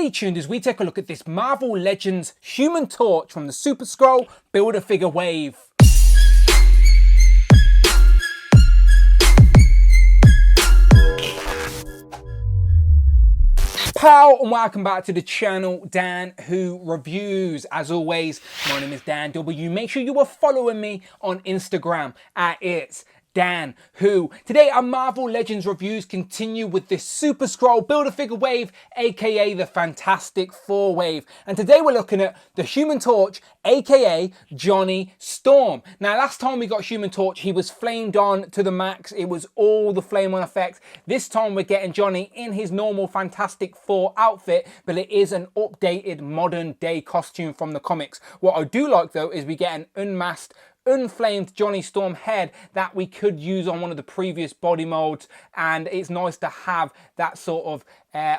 Stay tuned as we take a look at this Marvel Legends Human Torch from the Super Skrull Build-A-Figure wave. Pow, and welcome back to the channel, Dan Who Reviews. As always, my name is Dan W. Make sure you are following me on Instagram at It's Dan Who. Today our Marvel Legends reviews continue with this Super Skrull Build-A-Figure wave, aka the Fantastic Four wave. And today we're looking at the Human Torch, aka Johnny Storm. Now last time we got Human Torch, he was flamed on to the max. It was all the flame on effect. This time we're getting Johnny in his normal Fantastic Four outfit, but it is an updated modern day costume from the comics. What I do like though is we get an unmasked, unflamed Johnny Storm head that we could use on one of the previous body molds, and it's nice to have that sort of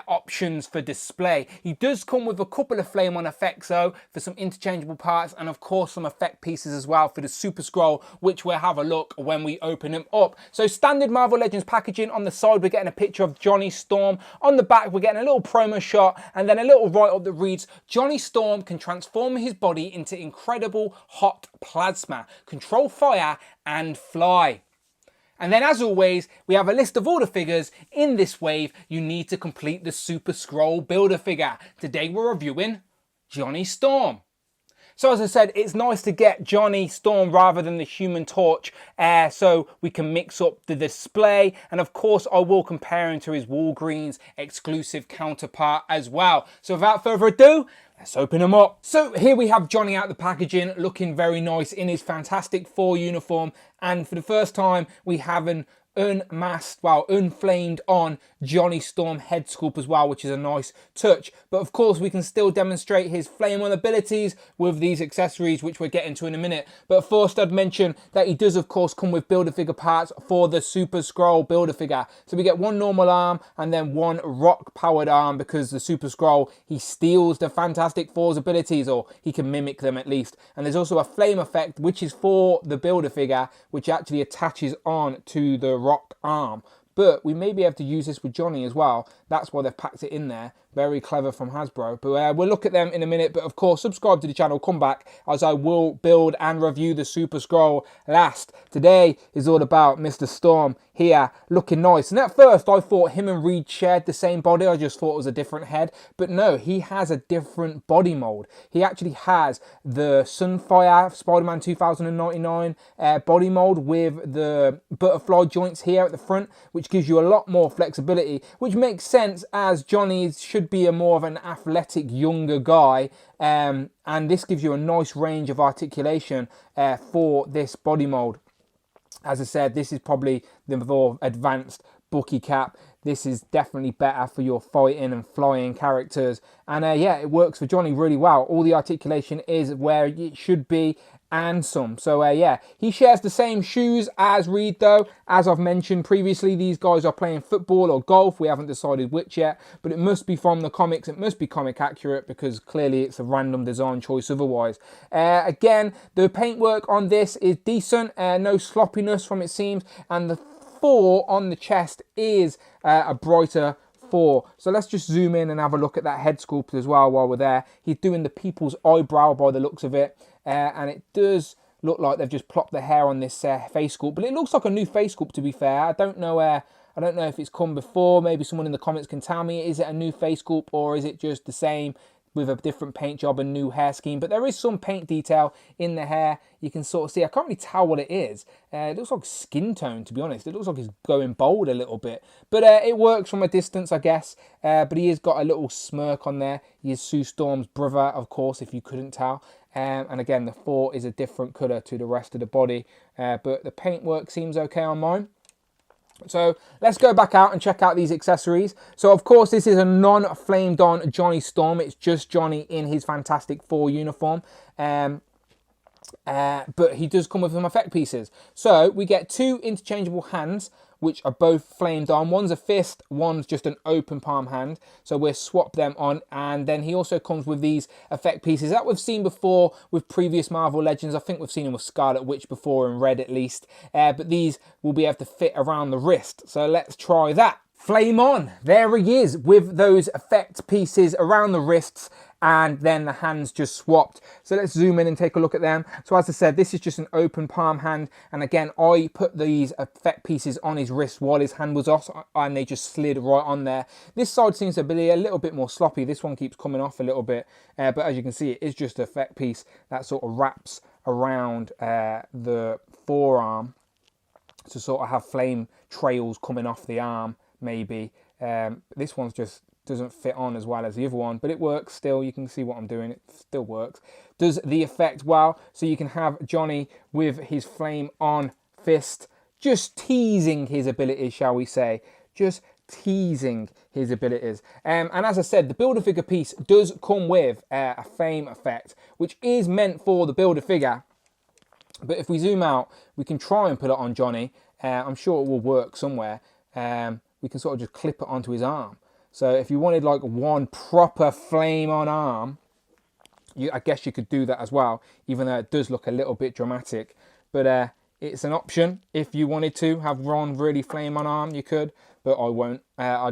options for display. He does come with a couple of flame on effects though for some interchangeable parts, and of course some effect pieces as well for the Super Skrull, which we'll have a look when we open him up. So standard Marvel Legends packaging. On the side we're getting a picture of Johnny Storm. On the back we're getting a little promo shot and then a little write-up that reads, Johnny Storm can transform his body into incredible hot plasma, control fire and fly. And then as always, we have a list of all the figures in this wave you need to complete the Super Skrull Build-A-Figure. Today we're reviewing Johnny Storm. So as I said, it's nice to get Johnny Storm rather than the Human Torch, so we can mix up the display. And of course, I will compare him to his Walgreens exclusive counterpart as well. So without further ado, let's open them up. So here we have Johnny out of the packaging, looking very nice in his Fantastic Four uniform. And for the first time, we have an unmasked, well, unflamed on Johnny Storm head sculpt as well, which is a nice touch. But of course we can still demonstrate his flame on abilities with these accessories, which we'll get into in a minute. But first I'd mention that he does of course come with Build-A-Figure parts for the Super Skrull Build-A-Figure. So we get one normal arm and then one rock powered arm, because the Super Skrull, he steals the Fantastic Four's abilities, or he can mimic them at least. And there's also a flame effect, which is for the Build-A-Figure, which actually attaches on to the rock arm. But we may be able to use this with Johnny as well. That's why they've packed it in there. Very clever from Hasbro. But we'll look at them in a minute. But of course, subscribe to the channel, come back, as I will build and review the Super Skrull last. Today is all about Mr. Storm here, looking nice. And at first, I thought him and Reed shared the same body. I just thought it was a different head. But no, he has a different body mold. He actually has the Sunfire Spider-Man 2099 body mold with the butterfly joints here at the front, which gives you a lot more flexibility, which makes sense as Johnny should be a more of an athletic younger guy, and this gives you a nice range of articulation for this body mold. As I said, this is probably the more advanced Bucky cap. This is definitely better for your fighting and flying characters, and yeah, it works for Johnny really well. All the articulation is where it should be and some. So yeah, he shares the same shoes as Reed though. As I've mentioned previously, these guys are playing football or golf. We haven't decided which yet, but it must be from the comics. It must be comic accurate, because clearly it's a random design choice otherwise. Again, the paintwork on this is decent, no sloppiness from it seems, and the 4 on the chest is a brighter 4. So let's just zoom in and have a look at that head sculpt as well while we're there. He's doing the people's eyebrow by the looks of it. And it does look like they've just plopped the hair on this face sculpt, but it looks like a new face sculpt, to be fair. I don't know if it's come before. Maybe someone in the comments can tell me, is it a new face sculpt or is it just the same with a different paint job and new hair scheme? But there is some paint detail in the hair. You can sort of see, I can't really tell what it is. It looks like skin tone, to be honest. It looks like he's going bold a little bit. But it works from a distance, I guess. But he has got a little smirk on there. He is Sue Storm's brother, of course, if you couldn't tell. And again, the 4 is a different colour to the rest of the body. But the paintwork seems okay on mine. So let's go back out and check out these accessories. So of course, this is a non-flamed on Johnny Storm. It's just Johnny in his Fantastic Four uniform. But he does come with some effect pieces. So we get 2 interchangeable hands, which are both flamed on. One's a fist, one's just an open palm hand. So we'll swap them on. And then he also comes with these effect pieces that we've seen before with previous Marvel Legends. I think we've seen them with Scarlet Witch before, in red at least. But these will be able to fit around the wrist. So let's try that. flame on. There he is with those effect pieces around the wrists, and then the hands just swapped. So let's zoom in and take a look at them. So as I said, this is just an open palm hand, and again, I put these effect pieces on his wrist while his hand was off, and they just slid right on there. This side seems to be a little bit more sloppy. This one keeps coming off a little bit, but as you can see, it is just an effect piece that sort of wraps around the forearm to sort of have flame trails coming off the arm, maybe. This one's just doesn't fit on as well as the other one, but it works still. You can see what I'm doing, it still works. Does the effect well, so you can have Johnny with his flame on fist, just teasing his abilities, shall we say, just teasing his abilities. And as I said, the Build-A-Figure piece does come with a flame effect, which is meant for the Build-A-Figure. But if we zoom out, we can try and put it on Johnny. I'm sure it will work somewhere. We can sort of just clip it onto his arm. So if you wanted like one proper flame on arm, I guess you could do that as well, even though it does look a little bit dramatic. But it's an option. If you wanted to have Ron really flame on arm, you could, but I won't. I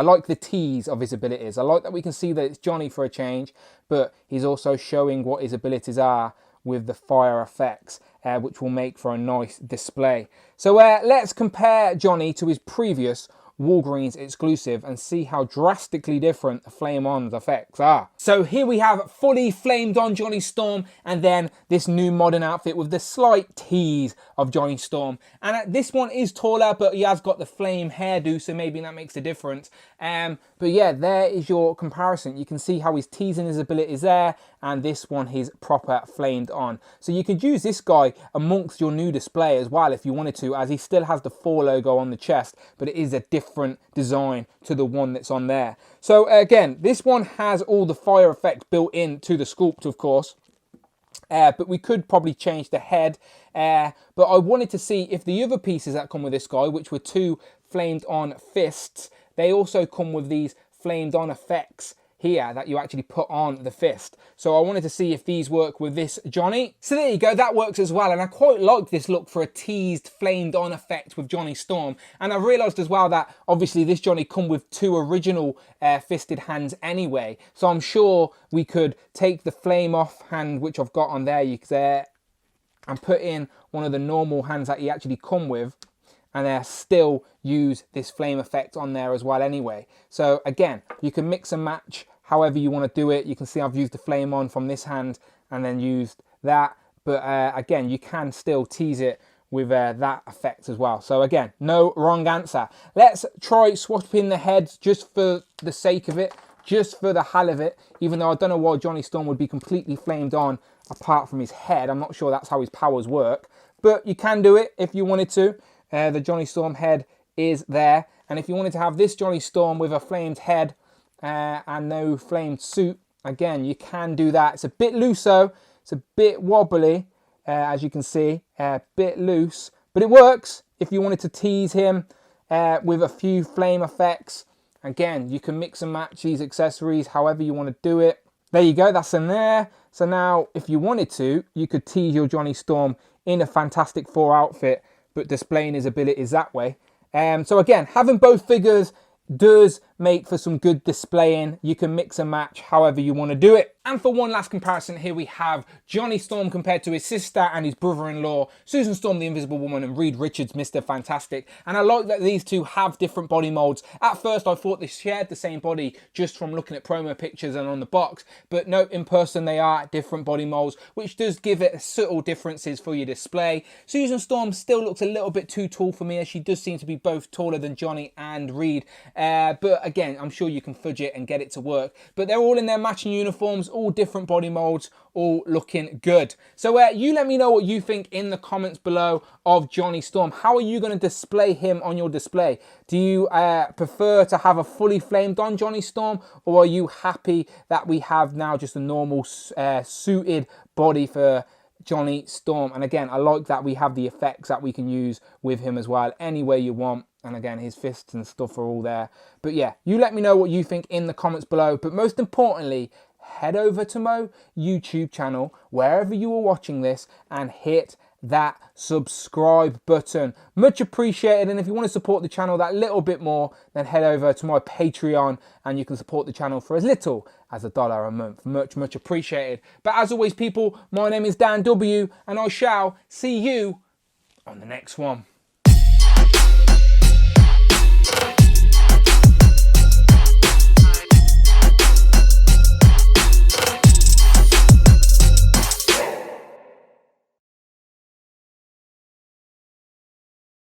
like the tease of his abilities. I like that we can see that it's Johnny for a change, but he's also showing what his abilities are with the fire effects, which will make for a nice display. So let's compare Johnny to his previous Walgreens exclusive and see how drastically different the flame on's effects are. So here we have fully flamed on Johnny Storm, and then this new modern outfit with the slight tease of Johnny Storm. And this one is taller, but he has got the flame hairdo, so maybe that makes a difference. But yeah, there is your comparison. You can see how he's teasing his abilities there, and this one he's proper flamed on. So you could use this guy amongst your new display as well if you wanted to, as he still has the 4 logo on the chest, but it is a different design to the one that's on there. So again, this one has all the fire effects built into the sculpt, of course. But we could probably change the head. But I wanted to see if the other pieces that come with this guy, which were 2 flamed on fists, they also come with these flamed on effects here that you actually put on the fist. So I wanted to see if these work with this Johnny. So there you go, that works as well. And I quite like this look for a teased flamed on effect with Johnny Storm. And I realized as well that obviously this Johnny come with 2 original fisted hands anyway. So I'm sure we could take the flame off hand, which I've got on there, and put in one of the normal hands that he actually come with, and still use this flame effect on there as well anyway. So again, you can mix and match however you want to do it. You can see I've used the flame on from this hand and then used that. But again, you can still tease it with that effect as well. So again, no wrong answer. Let's try swapping the heads just for the sake of it, just for the hell of it, even though I don't know why Johnny Storm would be completely flamed on apart from his head. I'm not sure that's how his powers work, but you can do it if you wanted to. The Johnny Storm head is there, and if you wanted to have this Johnny Storm with a flamed head and no flamed suit, again, you can do that. It's a bit loose though, it's a bit wobbly, as you can see, a bit loose, but it works. If you wanted to tease him with a few flame effects, again, you can mix and match these accessories however you want to do it. There you go, that's in there. So now, if you wanted to, you could tease your Johnny Storm in a Fantastic Four outfit, but displaying his abilities that way. So again, having both figures does make for some good displaying. You can mix and match however you want to do it. And for one last comparison, here we have Johnny Storm compared to his sister and his brother-in-law, Susan Storm, the Invisible Woman, and Reed Richards, Mr. Fantastic. And I like that these two have different body molds. At first, I thought they shared the same body just from looking at promo pictures and on the box. But no, in person, they are different body molds, which does give it subtle differences for your display. Susan Storm still looks a little bit too tall for me, as she does seem to be both taller than Johnny and Reed. But again, I'm sure you can fudge it and get it to work. But they're all in their matching uniforms, all different body molds, all looking good. So you let me know what you think in the comments below of Johnny Storm. How are you going to display him on your display? Do you prefer to have a fully flamed on Johnny Storm, or are you happy that we have now just a normal suited body for Johnny Storm? And again, I like that we have the effects that we can use with him as well, any way you want. And again, his fists and stuff are all there. But yeah, you let me know what you think in the comments below. But most importantly, head over to my YouTube channel, wherever you are watching this, and hit that subscribe button. Much appreciated. And if you want to support the channel that little bit more, then head over to my Patreon and you can support the channel for as little as $1 a month. Much appreciated. But as always, people, my name is Dan W, and I shall see you on the next one.